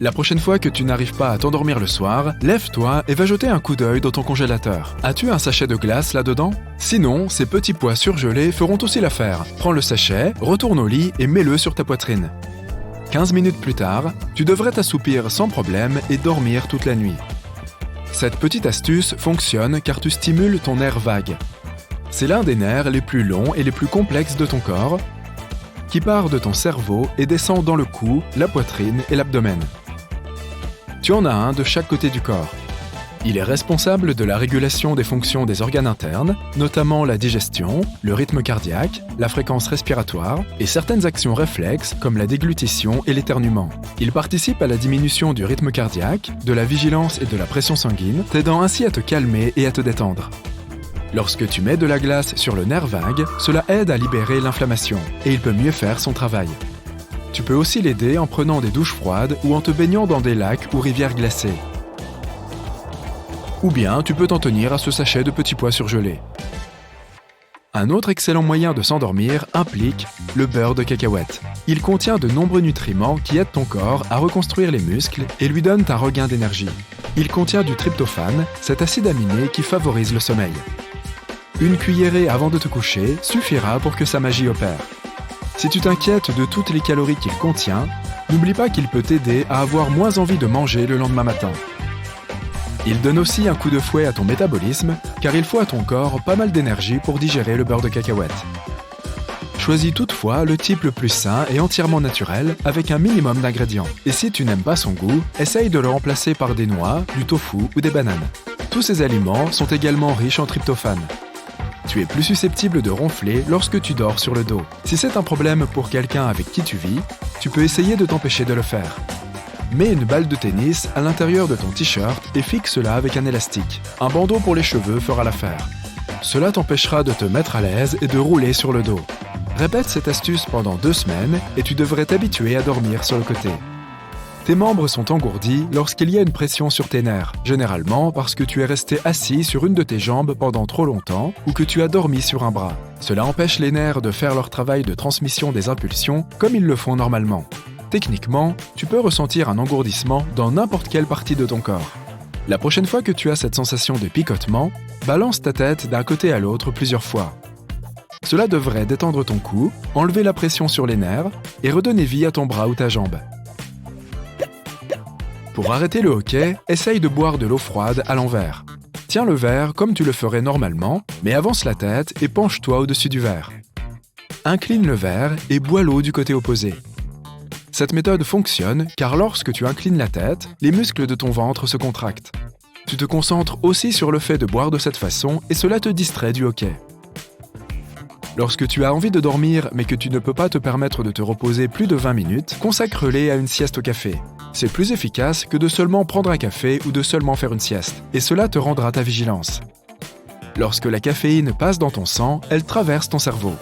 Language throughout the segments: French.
La prochaine fois que tu n'arrives pas à t'endormir le soir, lève-toi et va jeter un coup d'œil dans ton congélateur. As-tu un sachet de glace là-dedans? Sinon, ces petits pois surgelés feront aussi l'affaire. Prends le sachet, retourne au lit et mets-le sur ta poitrine. 15 minutes plus tard, tu devrais t'assoupir sans problème et dormir toute la nuit. Cette petite astuce fonctionne car tu stimules ton nerf vague. C'est l'un des nerfs les plus longs et les plus complexes de ton corps, qui part de ton cerveau et descend dans le cou, la poitrine et l'abdomen. Tu en as un de chaque côté du corps. Il est responsable de la régulation des fonctions des organes internes, notamment la digestion, le rythme cardiaque, la fréquence respiratoire et certaines actions réflexes comme la déglutition et l'éternuement. Il participe à la diminution du rythme cardiaque, de la vigilance et de la pression sanguine, t'aidant ainsi à te calmer et à te détendre. Lorsque tu mets de la glace sur le nerf vague, cela aide à libérer l'inflammation et il peut mieux faire son travail. Tu peux aussi l'aider en prenant des douches froides ou en te baignant dans des lacs ou rivières glacées. Ou bien tu peux t'en tenir à ce sachet de petits pois surgelés. Un autre excellent moyen de s'endormir implique le beurre de cacahuète. Il contient de nombreux nutriments qui aident ton corps à reconstruire les muscles et lui donnent un regain d'énergie. Il contient du tryptophane, cet acide aminé qui favorise le sommeil. Une cuillerée avant de te coucher suffira pour que sa magie opère. Si tu t'inquiètes de toutes les calories qu'il contient, n'oublie pas qu'il peut t'aider à avoir moins envie de manger le lendemain matin. Il donne aussi un coup de fouet à ton métabolisme, car il faut à ton corps pas mal d'énergie pour digérer le beurre de cacahuète. Choisis toutefois le type le plus sain et entièrement naturel, avec un minimum d'ingrédients. Et si tu n'aimes pas son goût, essaye de le remplacer par des noix, du tofu ou des bananes. Tous ces aliments sont également riches en tryptophane. Tu es plus susceptible de ronfler lorsque tu dors sur le dos. Si c'est un problème pour quelqu'un avec qui tu vis, tu peux essayer de t'empêcher de le faire. Mets une balle de tennis à l'intérieur de ton t-shirt et fixe-la avec un élastique. Un bandeau pour les cheveux fera l'affaire. Cela t'empêchera de te mettre à l'aise et de rouler sur le dos. Répète cette astuce pendant 2 semaines et tu devrais t'habituer à dormir sur le côté. Tes membres sont engourdis lorsqu'il y a une pression sur tes nerfs, généralement parce que tu es resté assis sur une de tes jambes pendant trop longtemps ou que tu as dormi sur un bras. Cela empêche les nerfs de faire leur travail de transmission des impulsions comme ils le font normalement. Techniquement, tu peux ressentir un engourdissement dans n'importe quelle partie de ton corps. La prochaine fois que tu as cette sensation de picotement, balance ta tête d'un côté à l'autre plusieurs fois. Cela devrait détendre ton cou, enlever la pression sur les nerfs et redonner vie à ton bras ou ta jambe. Pour arrêter le hoquet, essaye de boire de l'eau froide à l'envers. Tiens le verre comme tu le ferais normalement, mais avance la tête et penche-toi au-dessus du verre. Incline le verre et bois l'eau du côté opposé. Cette méthode fonctionne car lorsque tu inclines la tête, les muscles de ton ventre se contractent. Tu te concentres aussi sur le fait de boire de cette façon et cela te distrait du hoquet. Lorsque tu as envie de dormir mais que tu ne peux pas te permettre de te reposer plus de 20 minutes, consacre-les à une sieste au café. C'est plus efficace que de seulement prendre un café ou de seulement faire une sieste, et cela te rendra ta vigilance. Lorsque la caféine passe dans ton sang, elle traverse ton cerveau.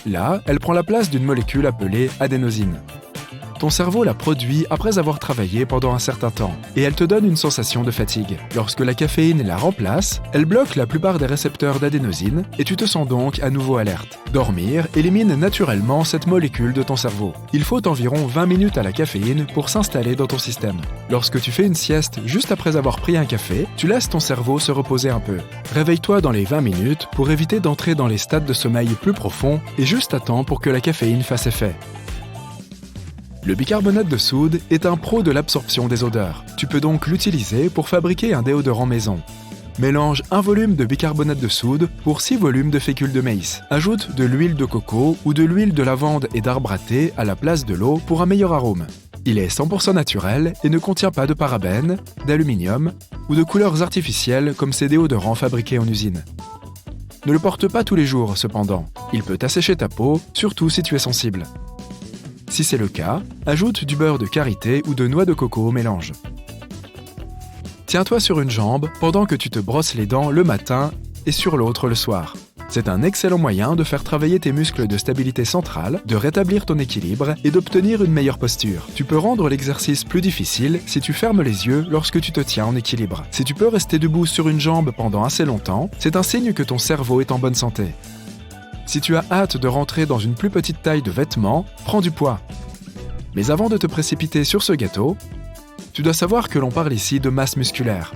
Là, elle prend la place d'une molécule appelée adénosine. Ton cerveau la produit après avoir travaillé pendant un certain temps, et elle te donne une sensation de fatigue. Lorsque la caféine la remplace, elle bloque la plupart des récepteurs d'adénosine, et tu te sens donc à nouveau alerte. Dormir élimine naturellement cette molécule de ton cerveau. Il faut environ 20 minutes à la caféine pour s'installer dans ton système. Lorsque tu fais une sieste juste après avoir pris un café, tu laisses ton cerveau se reposer un peu. Réveille-toi dans les 20 minutes pour éviter d'entrer dans les stades de sommeil plus profonds et juste à temps pour que la caféine fasse effet. Le bicarbonate de soude est un pro de l'absorption des odeurs. Tu peux donc l'utiliser pour fabriquer un déodorant maison. Mélange 1 volume de bicarbonate de soude pour 6 volumes de fécule de maïs. Ajoute de l'huile de coco ou de l'huile de lavande et d'arbre à thé à la place de l'eau pour un meilleur arôme. Il est 100% naturel et ne contient pas de parabènes, d'aluminium ou de couleurs artificielles comme ces déodorants fabriqués en usine. Ne le porte pas tous les jours cependant. Il peut assécher ta peau, surtout si tu es sensible. Si c'est le cas, ajoute du beurre de karité ou de noix de coco au mélange. Tiens-toi sur une jambe pendant que tu te brosses les dents le matin et sur l'autre le soir. C'est un excellent moyen de faire travailler tes muscles de stabilité centrale, de rétablir ton équilibre et d'obtenir une meilleure posture. Tu peux rendre l'exercice plus difficile si tu fermes les yeux lorsque tu te tiens en équilibre. Si tu peux rester debout sur une jambe pendant assez longtemps, c'est un signe que ton cerveau est en bonne santé. Si tu as hâte de rentrer dans une plus petite taille de vêtements, prends du poids. Mais avant de te précipiter sur ce gâteau, tu dois savoir que l'on parle ici de masse musculaire.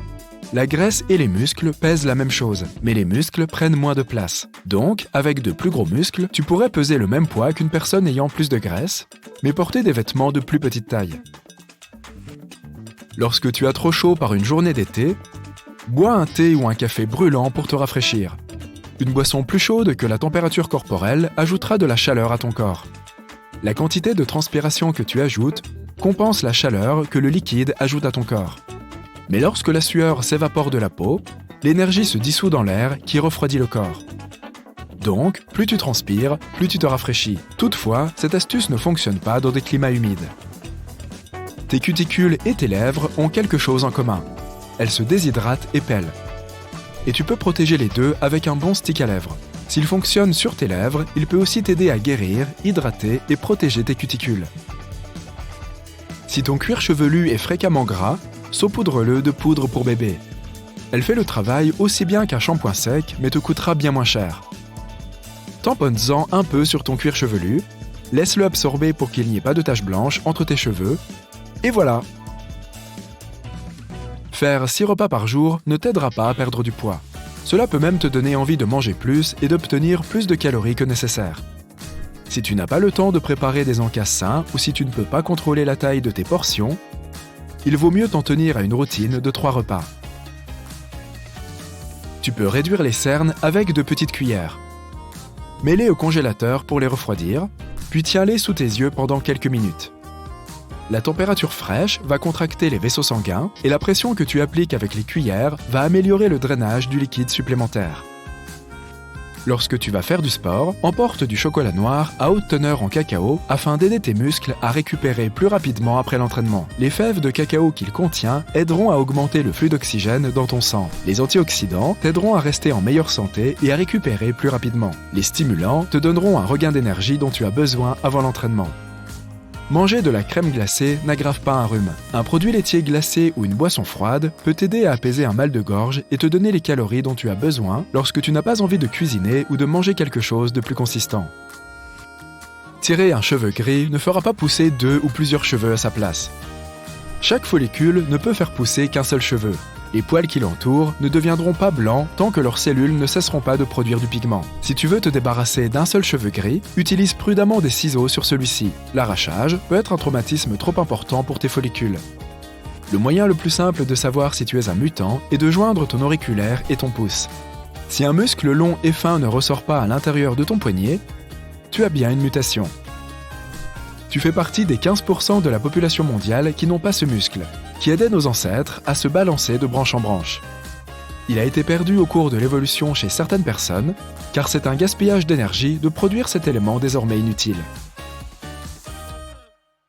La graisse et les muscles pèsent la même chose, mais les muscles prennent moins de place. Donc, avec de plus gros muscles, tu pourrais peser le même poids qu'une personne ayant plus de graisse, mais porter des vêtements de plus petite taille. Lorsque tu as trop chaud par une journée d'été, bois un thé ou un café brûlant pour te rafraîchir. Une boisson plus chaude que la température corporelle ajoutera de la chaleur à ton corps. La quantité de transpiration que tu ajoutes compense la chaleur que le liquide ajoute à ton corps. Mais lorsque la sueur s'évapore de la peau, l'énergie se dissout dans l'air qui refroidit le corps. Donc, plus tu transpires, plus tu te rafraîchis. Toutefois, cette astuce ne fonctionne pas dans des climats humides. Tes cuticules et tes lèvres ont quelque chose en commun. Elles se déshydratent et pèlent. Et tu peux protéger les deux avec un bon stick à lèvres. S'il fonctionne sur tes lèvres, il peut aussi t'aider à guérir, hydrater et protéger tes cuticules. Si ton cuir chevelu est fréquemment gras, saupoudre-le de poudre pour bébé. Elle fait le travail aussi bien qu'un shampoing sec, mais te coûtera bien moins cher. Tamponne-en un peu sur ton cuir chevelu, laisse-le absorber pour qu'il n'y ait pas de taches blanches entre tes cheveux, et voilà! Faire 6 repas par jour ne t'aidera pas à perdre du poids. Cela peut même te donner envie de manger plus et d'obtenir plus de calories que nécessaire. Si tu n'as pas le temps de préparer des encas sains ou si tu ne peux pas contrôler la taille de tes portions, il vaut mieux t'en tenir à une routine de 3 repas. Tu peux réduire les cernes avec de petites cuillères. Mets-les au congélateur pour les refroidir, puis tiens-les sous tes yeux pendant quelques minutes. La température fraîche va contracter les vaisseaux sanguins et la pression que tu appliques avec les cuillères va améliorer le drainage du liquide supplémentaire. Lorsque tu vas faire du sport, emporte du chocolat noir à haute teneur en cacao afin d'aider tes muscles à récupérer plus rapidement après l'entraînement. Les fèves de cacao qu'il contient aideront à augmenter le flux d'oxygène dans ton sang. Les antioxydants t'aideront à rester en meilleure santé et à récupérer plus rapidement. Les stimulants te donneront un regain d'énergie dont tu as besoin avant l'entraînement. Manger de la crème glacée n'aggrave pas un rhume. Un produit laitier glacé ou une boisson froide peut t'aider à apaiser un mal de gorge et te donner les calories dont tu as besoin lorsque tu n'as pas envie de cuisiner ou de manger quelque chose de plus consistant. Tirer un cheveu gris ne fera pas pousser 2 ou plusieurs cheveux à sa place. Chaque follicule ne peut faire pousser qu'un seul cheveu. Les poils qui l'entourent ne deviendront pas blancs tant que leurs cellules ne cesseront pas de produire du pigment. Si tu veux te débarrasser d'un seul cheveu gris, utilise prudemment des ciseaux sur celui-ci. L'arrachage peut être un traumatisme trop important pour tes follicules. Le moyen le plus simple de savoir si tu es un mutant est de joindre ton auriculaire et ton pouce. Si un muscle long et fin ne ressort pas à l'intérieur de ton poignet, tu as bien une mutation. Tu fais partie des 15% de la population mondiale qui n'ont pas ce muscle, qui aidait nos ancêtres à se balancer de branche en branche. Il a été perdu au cours de l'évolution chez certaines personnes, car c'est un gaspillage d'énergie de produire cet élément désormais inutile.